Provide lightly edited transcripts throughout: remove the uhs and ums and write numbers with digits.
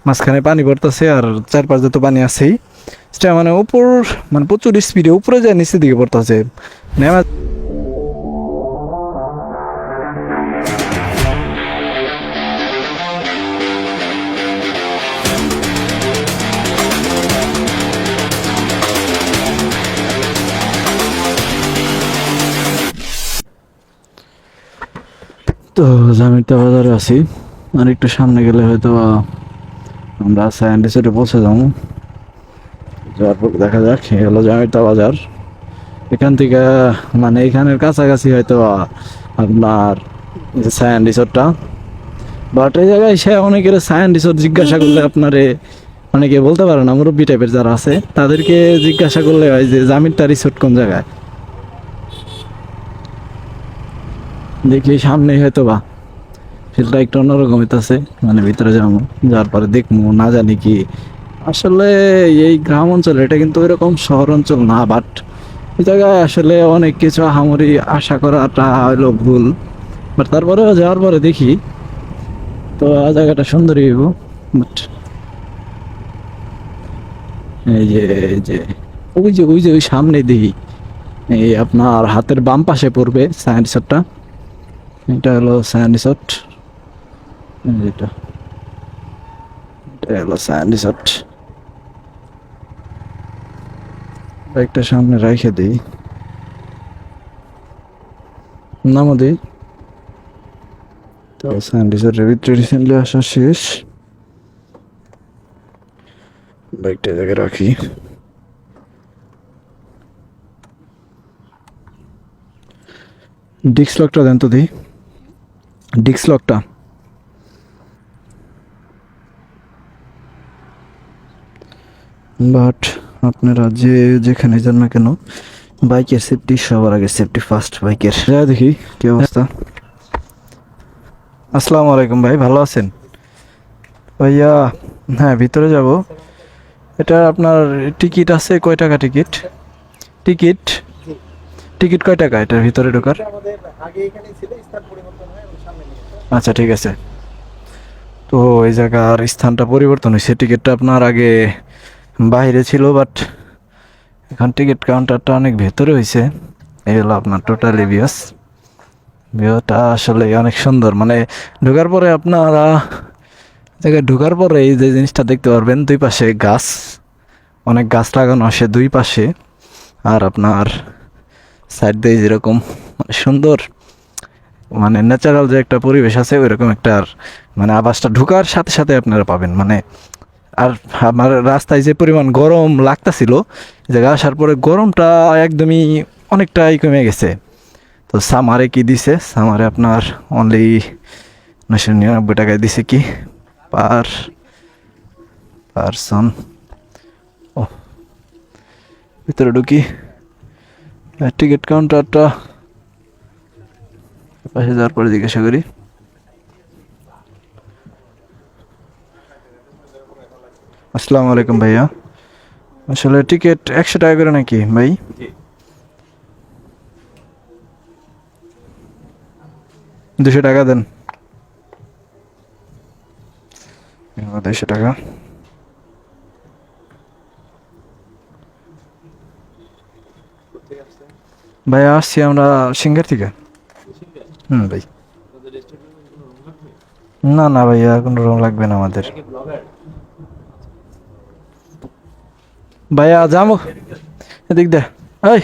মাঝখানে পানি পড়তেছে আর চারপাশে তো পানি আছেই। সেটা মানে উপর মানে প্রচুর স্পিডে উপরে যায় নিচের দিকে পড়তেছে নেমা। তো জামিরটা বাজারে আছি, আর একটু সামনে গেলে হয়তো আমরা সায়েন্টিস্টে পৌঁছে যাবো। যাওয়ার পর দেখা যাক। এই হলো জামিরটা বাজার। এখান থেকে মানে এখানের কাছাকাছি হয়তো আপনার সায়ান রিসোর্টটা। বাট এই জায়গায় সে অনেকের সায়ান রিসোর্ট জিজ্ঞাসা করলে আপনারে অনেকে বলতে পারে না, মুরব্বী টাইপের যারা আছে তাদেরকে জিজ্ঞাসা করলে হয় যে জামিরটা রিসোর্ট কোন জায়গায়। দেখি সামনেই হয়তো বা ফিলটা একটু অন্যরকম হইতেছে, মানে ভিতরে যাবো, যাওয়ার পরে দেখবো। না জানি কি আসলে এই গ্রাম অঞ্চল, এটা কিন্তু এরকম শহর অঞ্চল না, বাট এই জায়গায় আসলে অনেক কিছু আহামরি আশা করাটা হলো ভুল। বাট তারপরেও যাওয়ার পরে দেখি তো জায়গাটা সুন্দরই হইব। বাট এই যে ওই যে ওই সামনে দেখি, এই আপনার হাতের বাম পাশে পড়বে সায়েন্স রিসোর্টটা। এটা হলো সায়েন্স রিসোর্ট, এটা এটা হলো সায়েন্স রিসোর্ট। বাইকটা সামনে রাইখে দিই, নামও দিই। তো সায়েন্স রিসোর্টের ভিতরে রিসেন্টলি আসা শেষ, বাইকটা জায়গায় রাখি। ডিস্ক লকটা দেন তো দিই, ডিস্ক লকটা। বাট আপনারা যেখানে যান না কেন, বাইকের সেফটি সবার আগে, সেফটি ফার্স্ট বাইকের। যা দেখি কি অবস্থা। আসসালামু আলাইকুম ভাই, ভালো আছেন ভাইয়া? হ্যাঁ ভিতরে যাব। এটা আপনার টিকিট আছে কয় টাকা? টিকিট টিকিট টিকিট কয় টাকা এটার ভিতরে ঢোকার? আচ্ছা ঠিক আছে। তো এই জায়গার স্থানটা পরিবর্তন হয়েছে, টিকিটটা আপনার আগে বাইরে ছিল, বাট এখন টিকিট কাউন্টারটা অনেক ভেতরে হয়েছে। এই হলো আপনার টোটালি ভিউটা আসলে অনেক সুন্দর। মানে ঢোকার পরে আপনারা জায়গায় ঢোকার পরে এই যে জিনিসটা দেখতে পারবেন, দুই পাশে গাছ, অনেক গাছ লাগানো আসে দুই পাশে। আর আপনার সাইড দিয়ে যেরকম মানে সুন্দর, মানে ন্যাচারাল যে একটা পরিবেশ আছে ওইরকম একটা মানে আবাসটা ঢোকার সাথে সাথে আপনারা পাবেন। মানে আর আমার রাস্তায় যে পরিমাণ গরম লাগতাছিল, জায়গা আসার পরে গরমটা একদমই অনেকটাই কমে গেছে। তো সামারে কি দিছে, সামারে আপনার অনলি 999 টাকায় দিছে কি পার পারসন। ও ভিতরে ঢুকি, টিকিট কাউন্টারটা পাশে যাওয়ার পরে জিজ্ঞাসা করি। আসসালামু আলাইকুম ভাইয়া, আসলে টিকিট 100 টাকা করে নাকি ভাই? 200 টাকা দেন, 200 টাকা। ভাইয়া আসছি আমরা সিঙ্গার থেকে। ভাই না না ভাইয়া, কোনো রুম লাগবে না আমাদের। ভাইয়া যাবো এদিক দে, এই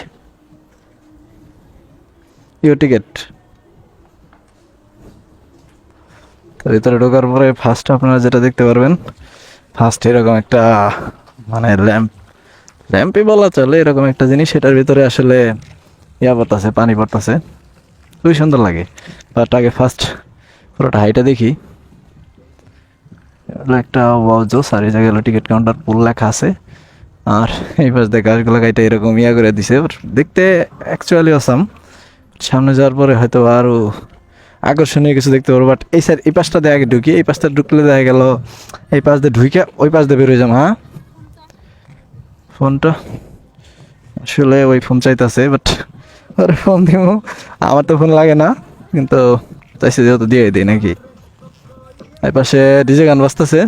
ইউ টিকিট। ভিতরে ঢোকার পরে ফার্স্ট আপনারা যেটা দেখতে পারবেন, ফার্স্ট এরকম একটা মানে ল্যাম্পই বলা চলে, এরকম একটা জিনিস। সেটার ভিতরে আসলে ইয়া পড়তেছে, পানি পড়তেছে, খুবই সুন্দর লাগে। বাট আগে ফার্স্ট পুরোটা হাইটা দেখি। একটা জোস, আর এই জায়গায় টিকিট কাউন্টার পুল লেখা আছে। আর এই পাশ দিয়ে গাছগুলো গাইটা এরকম ইয়া করে দিছে, দেখতে অ্যাকচুয়ালি অসাম। সামনে যাওয়ার পরে হয়তো আরও আকর্ষণীয় কিছু দেখতে পারবো। বাট এই সাইড এই পাশটা দিয়ে আগে ঢুকি, এই পাশটা ঢুকলে দেখা গেল এই পাশ দিয়ে ঢুকে ওই পাশ দিয়ে বেরোয় যাবো। হ্যাঁ ফোনটা আসলে ওই ফোন চাইতেছে, বাট ওর ফোন দিব, আমার তো ফোন লাগে না, কিন্তু চাইছে যেহেতু দিয়ে দিই নাকি। এই পাশে ডিজে গান বাজতেছে,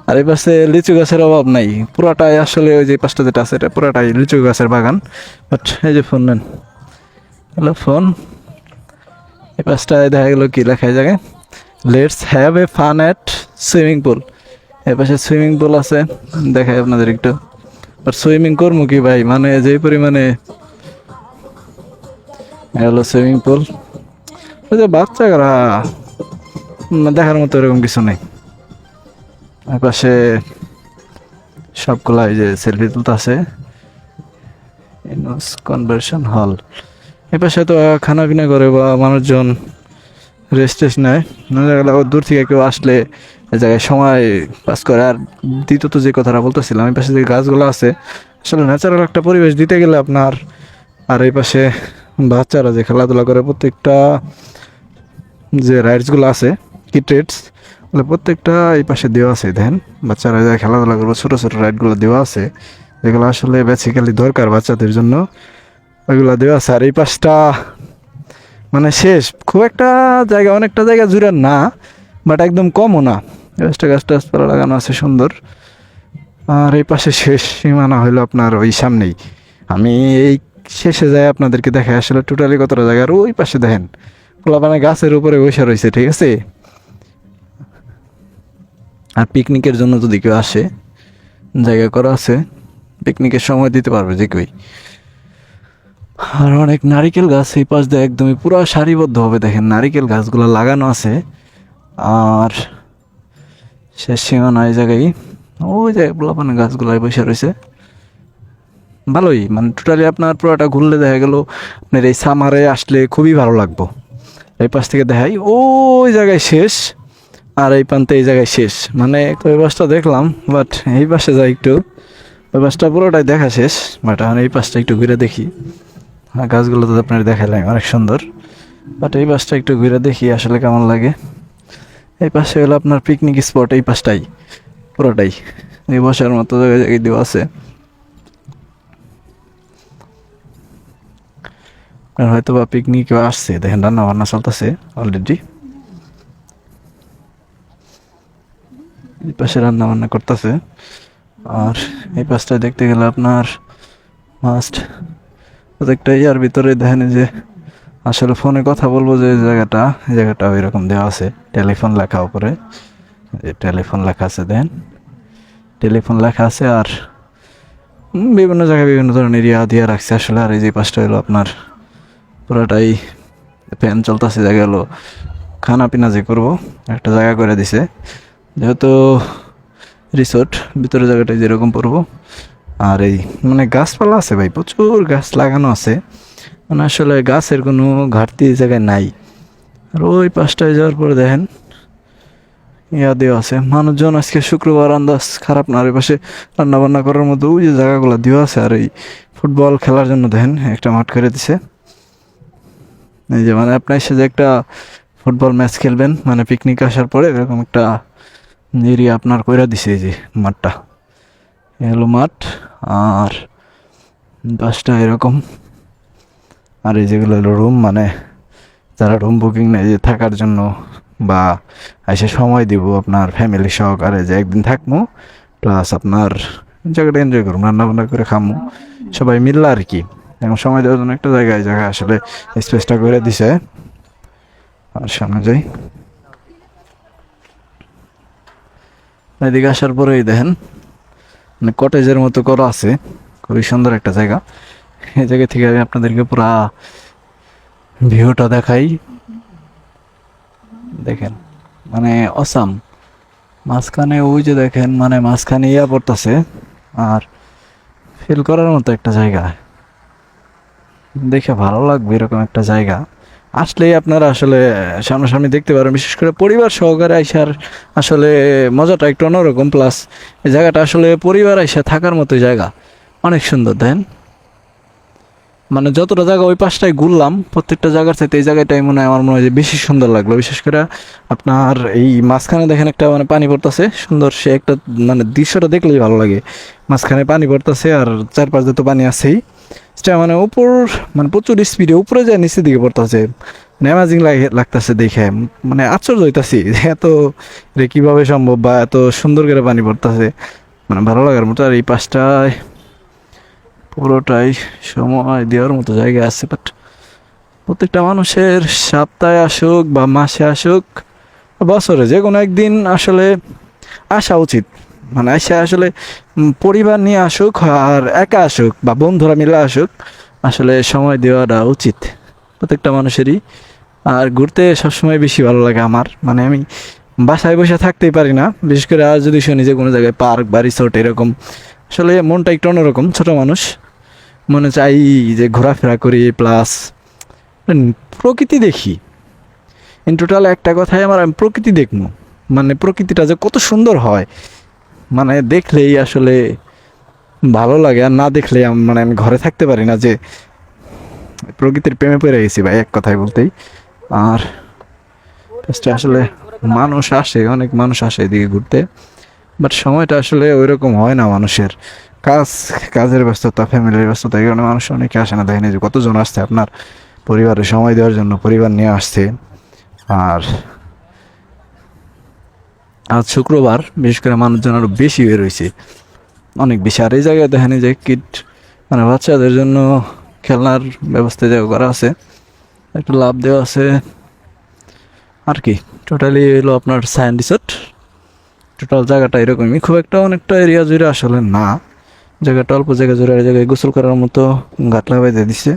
আর এই পাশে লিচু গাছের অভাব নাই, পুরাটাই আসলে ওই যে পাশটা যেটা আছে এটা পুরাটাই লিচু গাছের বাগান। বাট এই যে ফোন নেন, হ্যালো ফোন। এই পাশটায় দেখা গেলো কি লেখা যায়, let's have a fun at swimming pool. এর পাশে সুইমিং পুল আছে, দেখাই আপনাদের একটু। আর সুইমিং করবো কি ভাই, মানে যে পরিমাণে হলো সুইমিং পুল, ওই যে বাচ্চারা দেখার মতো এরকম কিছু নেই। এর পাশে সবগুলা এই যে সেলফি তুলতে আছে, কনভার্সন হল। এ পাশে তো খানা পিনা করে বা মানুষজন রেস্ট টেস্ট নেয়, দূর থেকে কেউ আসলে এই জায়গায় সময় পাস করে। আর দ্বিতীয়ত যে কথাটা বলতেছিলাম, এই পাশে যে গাছগুলো আছে আসলে ন্যাচারাল একটা পরিবেশ দিতে গেলে আপনার, আর এই পাশে বাচ্চারা যে খেলাধুলা করে প্রত্যেকটা যে রাইডসগুলো আছে কিড রাইডস, প্রত্যেকটা এই পাশে দেওয়া আছে। দেখেন বাচ্চারা যা খেলাধুলা করবো, ছোটো ছোটো রাইডগুলো দেওয়া আছে, যেগুলো আসলে বেসিক্যালি দরকার বাচ্চাদের জন্য, ওইগুলো দেওয়া আছে। আর এই পাশটা মানে শেষ, খুব একটা জায়গা, অনেকটা জায়গা জুড়ে না, বাট একদম কমও না। গাছটা গাছপালা লাগানো আছে সুন্দর। আর এই পাশে শেষ সীমানা হলো আপনার ওই সামনেই, আমি এই শেষে যাই আপনাদেরকে দেখাই আসলে টোটালি কতটা জায়গা। আর ওই পাশে দেখেন মানে গাছের উপরে বসে রয়েছে, ঠিক আছে। আর পিকনিকের জন্য যদি কেউ আসে, জায়গা করা আছে, পিকনিকের সময় দিতে পারবে যে কেউই। আর অনেক নারিকেল গাছ এই পাশ দিয়ে একদমই পুরো সারিবদ্ধভাবে দেখেন নারিকেল গাছগুলো লাগানো আছে। আর শেষ সীমানা এই জায়গায়, ওই যে পোলাপান গাছগুলাই বসে রয়েছে। ভালোই, মানে টোটালি আপনার পুরোটা ঘুরলে দেখা গেল আপনার এই সামারে আসলে খুবই ভালো লাগবো। এই পাশ থেকে দেখাই ওই জায়গায় শেষ, আর এই প্রান্তে এই জায়গায় শেষ, মানে ওই পাশটা দেখলাম, বাট এই পাশে যাই একটু, ওই পাশটা পুরোটাই দেখা শেষ, বাট আমি এই পাশটা একটু ঘুরে দেখি। হ্যাঁ, গাছগুলো তো আপনার দেখালাম অনেক সুন্দর, বাট এই পাশটা একটু ঘুরে দেখি আসলে কেমন লাগে। এই পাশে হলো আপনার পিকনিক স্পট, এই পাশটাই পুরোটাই এই বসার মতো জায়গায় জায়গায় দেওয়া আছে। আপনার হয়তো বা পিকনিক আসছে, দেখেন রান্না বান্না চলতেছে অলরেডি, এই পাশে রান্না বান্না করতেছে। আর এই পাশটা দেখতে গেলে আপনার মাস্ট প্রত্যেকটা ইয়ার ভিতরে দেখেন যে আসলে ফোনে কথা বলবো যে এই জায়গাটা ওই রকম দেওয়া আছে, টেলিফোন লেখা উপরে, টেলিফোন লেখা আছে, দেন টেলিফোন লেখা আছে। আর বিভিন্ন জায়গায় বিভিন্ন ধরনের এরিয়া দিয়ে রাখছে আসলে। আর এই যে পাশটা হলো আপনার পুরোটাই ফ্যান চলতেছে, জায়গা হলো খানা পিনা যে করবো একটা জায়গা করে দিছে, যেহেতু রিসোর্ট ভিতরে জায়গাটাই যেরকম পড়বো। আর এই মানে গাছপালা আছে ভাই, প্রচুর গাছ লাগানো আছে, মানে আসলে গাছের কোনো ঘাটতি এই জায়গায় নাই। আর ওই পাশটায় যাওয়ার পরে দেখেন ইয়া দেওয়া আছে, মানুষজন আজকে শুক্রবার আন্দাজ খারাপ না। আর এই পাশে রান্না বান্না করার মতো ওই যে জায়গাগুলো দেওয়া আছে। আর এই ফুটবল খেলার জন্য দেখেন একটা মাঠ করে দিছে, এই যে মানে আপনি এসে যে একটা ফুটবল ম্যাচ খেলবেন, মানে পিকনিক আসার পরে এরকম একটা এরিয়া আপনার কইরা দিছে। এই যে মাঠটা, এই হলো মাঠ। আর বাসটা এরকম। আর এই যেগুলো হলো রুম, মানে যারা রুম বুকিং নেয় যে থাকার জন্য বা এসে সময় দিব আপনার ফ্যামিলি সহকারে, যে একদিন থাকবো প্লাস আপনার জায়গাটা এনজয় করবো, রান্না বান্না করে খামো সবাই মিললে আর কি, এখন সময় দেওয়ার জন্য একটা জায়গায় আসলে স্পেসটা করে দিছে। আর সামনে যাই, এদিকে আসার পরেই দেখেন মানে কটেজের মতো করা আছে, খুবই সুন্দর একটা জায়গা। এই জায়গা থেকে আমি আপনাদেরকে পুরা ভিউটা দেখাই, দেখেন মানে অসাম। মাঝখানে ওই যে দেখেন মানে মাঝখানে ইয়া পড়তেছে, আর ফিল করার মতো একটা জায়গা, দেখে ভালো লাগবে এরকম একটা জায়গা আসলেই আপনারা আসলে সামনাসামনি দেখতে পারেন। বিশেষ করে পরিবার সহকারে আইসার আসলে মজাটা একটু অন্যরকম, প্লাস এই জায়গাটা আসলে পরিবার আইসা থাকার মতো জায়গা, অনেক সুন্দর। দেন মানে যতটা জায়গা ওই পাশটায় ঘুরলাম, প্রত্যেকটা জায়গার চাইতে এই জায়গাটাই আমার মনে হয় যে বেশি সুন্দর লাগলো। বিশেষ করে আপনার এই মাঝখানে দেখেন একটা মানে পানি পড়তেছে সুন্দর, সে একটা মানে দৃশ্যটা দেখলেই ভালো লাগে। মাঝখানে পানি পড়তেছে আর চারপাশে তো পানি আছেই, সেটা মানে উপর মানে প্রচুর স্পিডে উপরে যায় নিচের দিকে পড়তেছে, অ্যামাজিং লাগতেছে দেখে, মানে আশ্চর্য হইতাছি যে এত রে কিভাবে সম্ভব, বা এত সুন্দর করে পানি পড়তেছে, মানে ভালো লাগার মতো। আর এই পাশটায় পুরোটাই সময় দেওয়ার মতো জায়গা আছে, বাট প্রত্যেকটা মানুষের সপ্তাহে আসুক বা মাসে আসুক, বছরে যে কোনো একদিন আসলে আসা উচিত। মানে আসলে পরিবার নিয়ে আসুক আর একা আসুক বা বন্ধুরা মিলে আসুক, আসলে সময় দেওয়াটা উচিত প্রত্যেকটা মানুষেরই। আর ঘুরতে সবসময় বেশি ভালো লাগে আমার, মানে আমি বাসায় বসে থাকতেই পারি না, বিশেষ করে আর যদি শুনি যে কোনো জায়গায় পার্ক বা রিসোর্ট এরকম, আসলে মনটা একটু অন্যরকম। ছোট মানুষ, মনে চাই যে ঘোরাফেরা করি প্লাস প্রকৃতি দেখি। ইন টোটাল একটা কথাই আমার, আমি প্রকৃতি দেখবো, মানে প্রকৃতিটা যে কত সুন্দর হয়, মানে দেখলেই আসলে ভালো লাগে। আর না দেখলে মানে আমি ঘরে থাকতে পারি না, যে প্রকৃতির প্রেমে পড়ে গেছি ভাই এক কথায় বলতেই। আর ফার্স্টে আসলে মানুষ আসে, অনেক মানুষ আসে এদিকে ঘুরতে, বাট সময়টা আসলে ওই রকম হয় না মানুষের। কাজ, কাজের ব্যস্ততা, ফ্যামিলির ব্যস্ততা, এই কারণে মানুষ অনেকে আসে না। দেখেন এই যে কতজন আসছে আপনার পরিবারে সময় দেওয়ার জন্য, পরিবার নিয়ে আসছে। আর আজ শুক্রবার, বিশেষ করে মানুষজন আরও বেশি বের হয়েছে, অনেক বেশি। আর এই জায়গায় দেখেন এই যে কিড, মানে বাচ্চাদের জন্য খেলনার ব্যবস্থা জায়গা করা আছে, একটা লাভ দেওয়া আছে আর কি। টোটালি হলো আপনার সায়েন্স রিসোর্ট। টোটাল জায়গাটা এরকমই, খুব একটা অনেকটা এরিয়া জুড়ে আসলে না, জায়গাটা অল্প জায়গা জুড়ে। এই জায়গায় গোসল করার মতো ঘাট লাগাই দিয়ে দিচ্ছে।